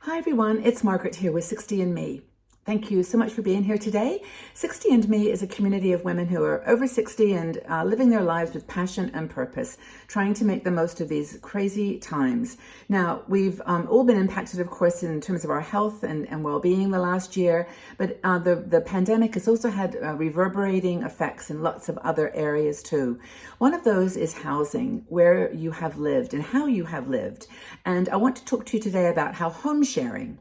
Hi everyone, it's Margaret here with 60 and Me. Thank you so much for being here today. 60 and Me is a community of women who are over 60 and living their lives with passion and purpose, trying to make the most of these crazy times. Now, we've all been impacted, of course, in terms of our health and well-being the last year, but the pandemic has also had reverberating effects in lots of other areas too. One of those is housing, where you have lived and how you have lived. And I want to talk to you today about how home sharing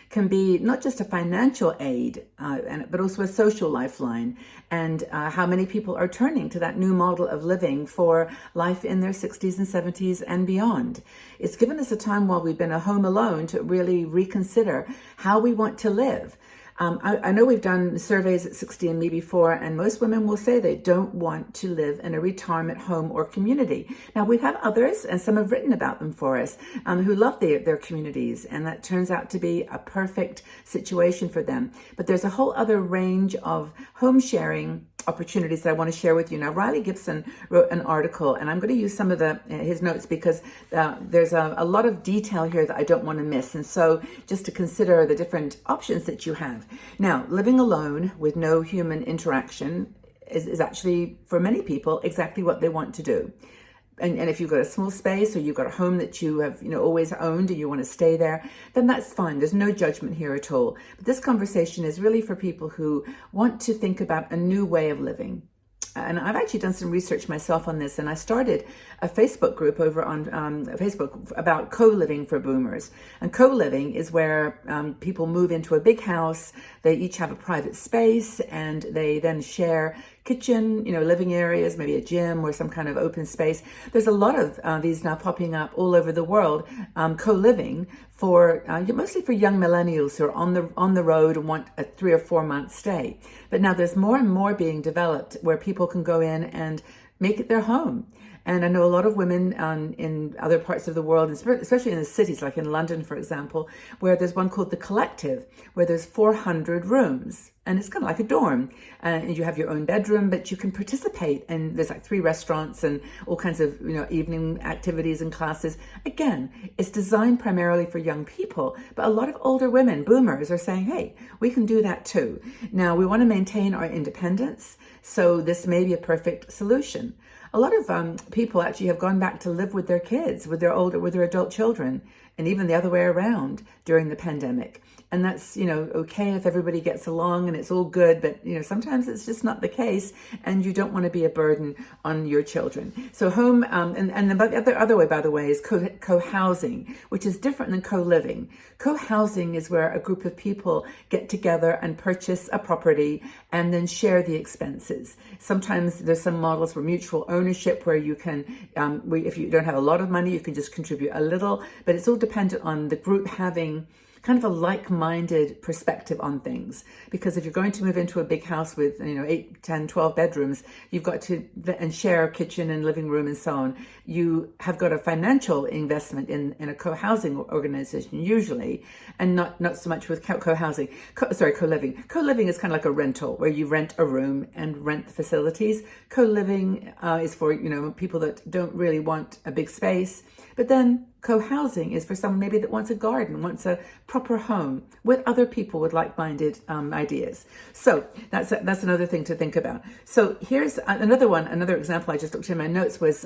can be not just a financial aid, but also a social lifeline, and how many people are turning to that new model of living for life in their 60s and 70s and beyond. It's given us a time while we've been at home alone to really reconsider how we want to live. I know we've done surveys at 60 and Me before, and most women will say they don't want to live in a retirement home or community. Now, we have others, and some have written about them for us, who love their communities, and that turns out to be a perfect situation for them. But there's a whole other range of home sharing opportunities that I want to share with you. Now, Riley Gibson wrote an article, and I'm going to use some of his notes because there's a lot of detail here that I don't want to miss. And so just to consider the different options that you have. Now, living alone with no human interaction is actually, for many people, exactly what they want to do. And if you've got a small space or you've got a home that you have always owned and you want to stay there, then that's fine. There's no judgment here at all. But this conversation is really for people who want to think about a new way of living. And I've actually done some research myself on this, and I started a Facebook group over on Facebook about co-living for boomers. And co-living is where people move into a big house, they each have a private space, and they then share kitchen, living areas, maybe a gym or some kind of open space. There's a lot of these now popping up all over the world, co-living for mostly for young millennials who are on the road and want a 3 or 4 month stay. But now there's more and more being developed where people can go in and make it their home. And I know a lot of women in other parts of the world, especially in the cities, like in London, for example, where there's one called the Collective, where there's 400 rooms. And it's kind of like a dorm. And you have your own bedroom, but you can participate. And there's like 3 restaurants and all kinds of evening activities and classes. Again, it's designed primarily for young people. But a lot of older women, boomers, are saying, hey, we can do that too. Now, we want to maintain our independence. So this may be a perfect solution. A lot of people actually have gone back to live with their kids, with their adult children, and even the other way around during the pandemic. And that's, okay if everybody gets along and it's all good, but, sometimes it's just not the case, and you don't want to be a burden on your children. So home, and the other way, by the way, is cohousing, which is different than co-living. Cohousing is where a group of people get together and purchase a property and then share the expenses. Sometimes there's some models for mutual ownership where you can, if you don't have a lot of money, you can just contribute a little, but it's all dependent on the group having kind of a like-minded perspective on things. Because if you're going to move into a big house with 8, 10, 12 bedrooms, you've got to and share a kitchen and living room and so on. You have got a financial investment in a co-housing organization usually, and not so much with co-housing. Co-living. Co-living is kind of like a rental where you rent a room and rent the facilities. Co-living is for people that don't really want a big space. But then co-housing is for someone maybe that wants a garden, wants a proper home with other people with like-minded ideas. So that's another thing to think about. So here's another example I just looked in my notes was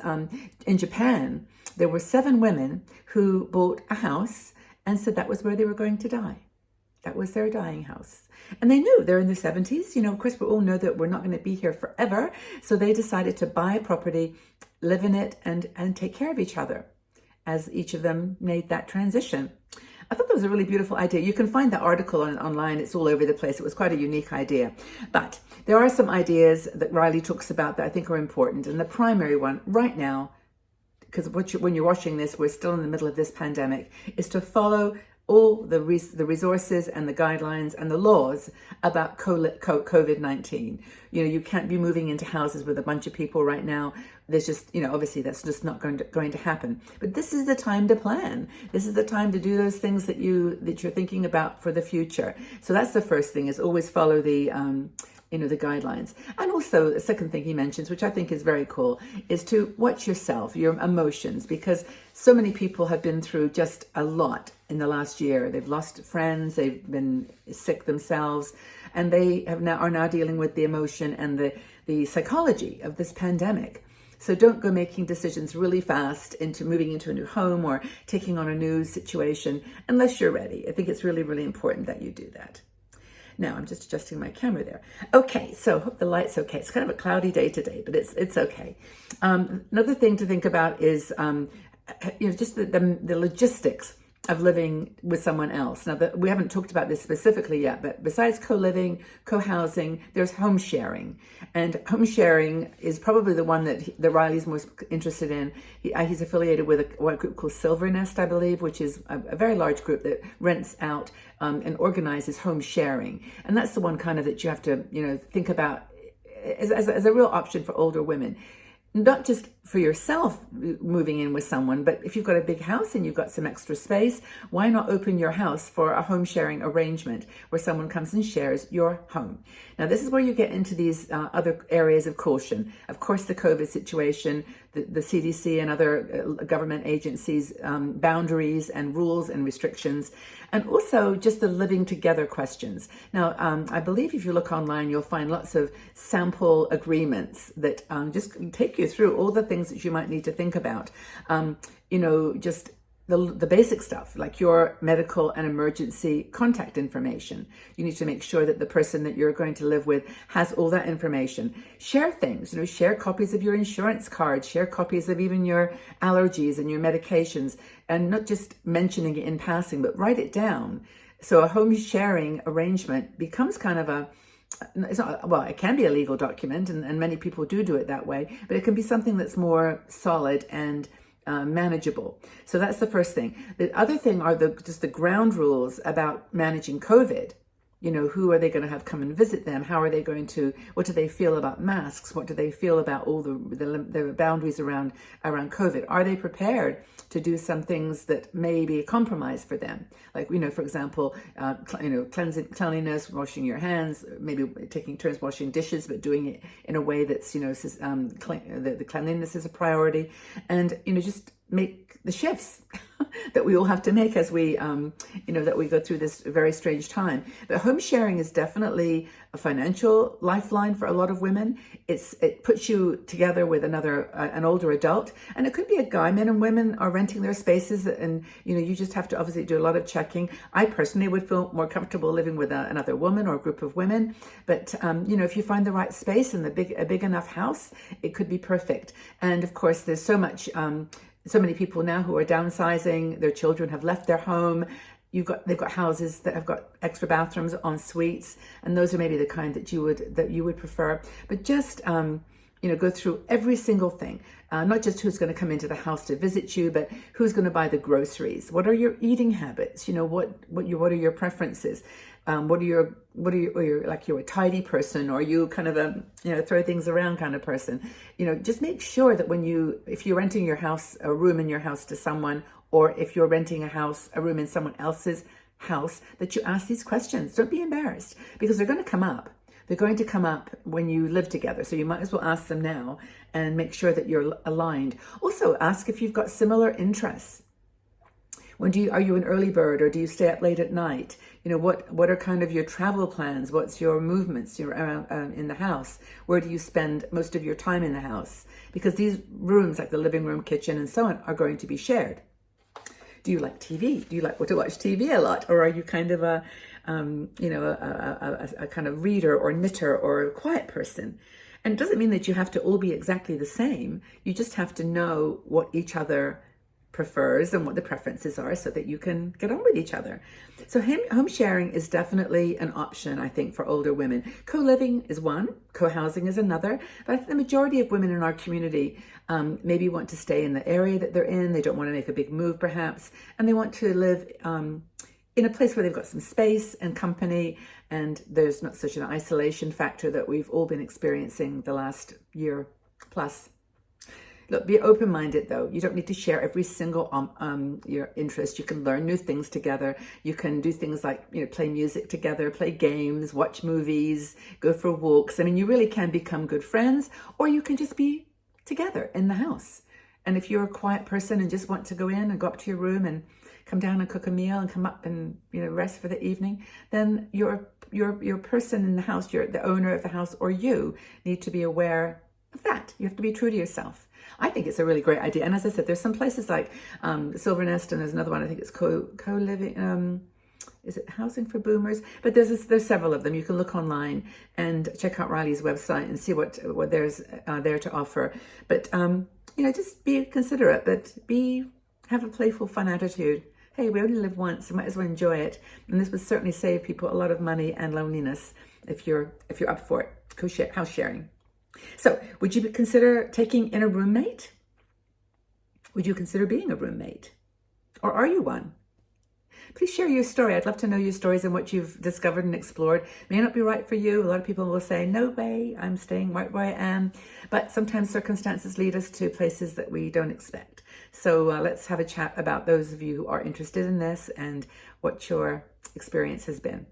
in Japan, there were 7 women who bought a house and said that was where they were going to die. That was their dying house. And they knew they're in their 70s. Of course, we all know that we're not going to be here forever. So they decided to buy a property, live in it, and take care of each other as each of them made that transition. I thought that was a really beautiful idea. You can find that article online. It's all over the place. It was quite a unique idea. But there are some ideas that Riley talks about that I think are important. And the primary one right now, because when you're watching this, we're still in the middle of this pandemic, is to follow all the resources and the guidelines and the laws about COVID-19. You can't be moving into houses with a bunch of people right now. There's just, obviously that's just not going to happen. But this is the time to plan. This is the time to do those things that you're thinking about for the future. So that's the first thing, is always follow the the guidelines. And also the second thing he mentions, which I think is very cool, is to watch yourself, your emotions, because so many people have been through just a lot in the last year. They've lost friends, they've been sick themselves, and they are now dealing with the emotion and the psychology of this pandemic. So don't go making decisions really fast into moving into a new home or taking on a new situation unless you're ready. I think it's really, really important that you do that. Now, I'm just adjusting my camera there. Okay, so hope the light's okay. It's kind of a cloudy day today, but it's okay. Another thing to think about is, just the logistics of living with someone else. Now, we haven't talked about this specifically yet, but besides co-living, co-housing, there's home sharing. And home sharing is probably the one that Riley's most interested in. He's affiliated with a group called Silver Nest, I believe, which is a very large group that rents out and organizes home sharing. And that's the one kind of that you have to, think about as a real option for older women. Not just for yourself moving in with someone, but if you've got a big house and you've got some extra space, why not open your house for a home sharing arrangement where someone comes and shares your home? Now, this is where you get into these other areas of caution. Of course, the COVID situation, the CDC and other government agencies, boundaries and rules and restrictions, and also just the living together questions. Now, I believe if you look online, you'll find lots of sample agreements that just take you through all the things that you might need to think about. Just the basic stuff, like your medical and emergency contact information. You need to make sure that the person that you're going to live with has all that information. Share things, share copies of your insurance cards, share copies of even your allergies and your medications, and not just mentioning it in passing, but write it down. So a home sharing arrangement becomes kind of it can be a legal document, and many people do it that way, but it can be something that's more solid and manageable. So that's the first thing. The other thing are just the ground rules about managing COVID. Who are they going to have come and visit them? How are they going to, what do they feel about masks? What do they feel about all the boundaries around COVID? Are they prepared to do some things that may be a compromise for them? Like, for example, cleanliness, washing your hands, maybe taking turns washing dishes, but doing it in a way that's, the cleanliness is a priority. And, just make the shifts that we all have to make as we, that we go through this very strange time. But home sharing is definitely a financial lifeline for a lot of women. It puts you together with an older adult, and it could be a guy. Men and women are renting their spaces, and you just have to obviously do a lot of checking. I personally would feel more comfortable living with another woman or a group of women, but if you find the right space and a big enough house, it could be perfect. And of course, there's so many people now who are downsizing. Their children have left their home. They've got houses that have got extra bathrooms, en suites, and those are maybe the kind that you would prefer. But just go through every single thing, not just who's going to come into the house to visit you, but who's going to buy the groceries. What are your eating habits? What are your preferences? You're a tidy person, or you kind of throw things around kind of person. Just make sure that if you're renting a room in your house to someone, or if you're renting a room in someone else's house, that you ask these questions. Don't be embarrassed, because they're going to come up. They're going to come up when you live together. So you might as well ask them now and make sure that you're aligned. Also, ask if you've got similar interests. Are you an early bird, or do you stay up late at night? What are kind of your travel plans? What's your movements in the house? Where do you spend most of your time in the house? Because these rooms, like the living room, kitchen, and so on, are going to be shared. Do you like TV? Do you like to watch TV a lot? Or are you kind of a kind of reader or knitter or a quiet person? And it doesn't mean that you have to all be exactly the same. You just have to know what each other prefers and what the preferences are, so that you can get on with each other. So home sharing is definitely an option, I think, for older women. Co-living is one, co-housing is another, but I think the majority of women in our community maybe want to stay in the area that they're in. They don't want to make a big move perhaps, and they want to live in a place where they've got some space and company, and there's not such an isolation factor that we've all been experiencing the last year plus. Look, be open-minded though. You don't need to share every single your interest. You can learn new things together. You can do things like, you know, play music together, play games, watch movies, go for walks. I mean, you really can become good friends, or you can just be together in the house. And if you're a quiet person and just want to go in and go up to your room and come down and cook a meal and come up and, you know, rest for the evening, then your person in the house, you're the owner of the house, or you need to be aware of that. You have to be true to yourself. I think it's a really great idea. And as I said, there's some places like Silver Nest, and there's another one, I think it's co-living, is it Housing for Boomers? But there's several of them. You can look online and check out Riley's website and see what there's there to offer. But, you know, just be considerate, but have a playful, fun attitude. Hey, we only live once, so might as well enjoy it. And this would certainly save people a lot of money and loneliness if you're up for it. House sharing. So, would you consider taking in a roommate? Would you consider being a roommate? Or are you one? Please share your story. I'd love to know your stories and what you've discovered and explored. May not be right for you. A lot of people will say, no way, I'm staying right where I am. But sometimes circumstances lead us to places that we don't expect. So let's have a chat about those of you who are interested in this and what your experience has been.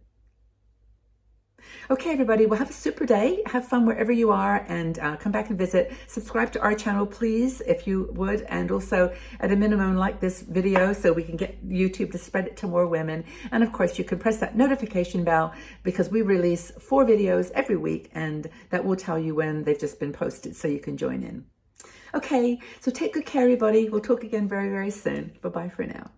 Okay, everybody, well, have a super day. Have fun wherever you are, and come back and visit. Subscribe to our channel, please, if you would. And also, at a minimum, like this video so we can get YouTube to spread it to more women. And of course, you can press that notification bell because we release 4 videos every week, and that will tell you when they've just been posted so you can join in. Okay, so take good care, everybody. We'll talk again very, very soon. Bye-bye for now.